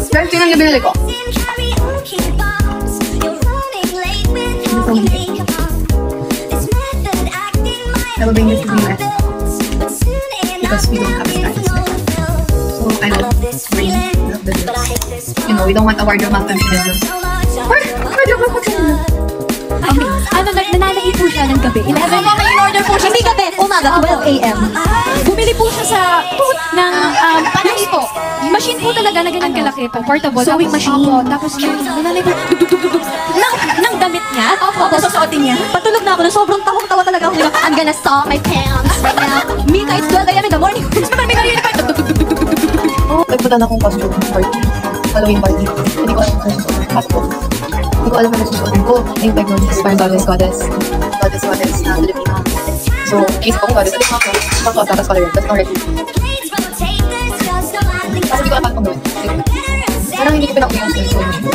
Guys, yun ang binili ko. I will bring this to the US because we don't have Spanish. So I will bring the videos. You know, we don't want a wardrobe malfunction videos. Wardrobe malfunction. Ano, nananahi po siya ng gabi. 11 may in-order po siya. Hindi gabi, umaga, 12 a.m. Bumili po siya sa ng panahi po. Machine po talaga na ganyan kalaki po. Portable. Sewing machine. Opo. Tapos nananahi po ng damit niya. Opo. Tapos susuotin niya. Patulog na ako na sobrang tawa talaga ako. I'm gonna sew my pants right now. Mika, it's 12 a.m. in the morning. May kanina pa. Nagpunta na akong costume party. Halloween party. Hindi ko alam kung susuotin. Pasok. Hindi ko alam kung susuotin ko. Yung background is parang goddess na Filipino. So, case ko kung goddess. Alis ako. Tapos tapos pala yun. Tapos already. Kasi hindi ko alam kung gawin. Parang hindi ko pinakuyong sa sewing machine.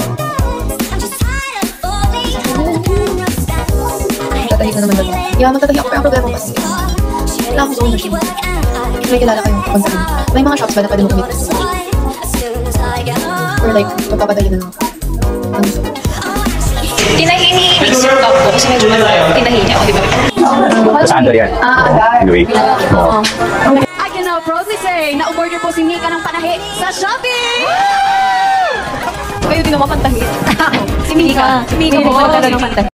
Magtatahi na naman na. Yeah, magtatahi ako. Pero ang problema kasi is wala akong sewing machine. May kilala kayong punta rin. May mga shops ba na pwede mo kumit? Or like, magpapadali na lang ako. Ang gusto ko. Tinahi ni Mr. Top po kasi medyo tinahi niya, o di ba? Saan yan? Anyway. I can now proudly say na umorder po si Mika ng panahi sa Shopee! Kayo din naman pantahi. Si Mika. Si Mika po talaga ng pantahi.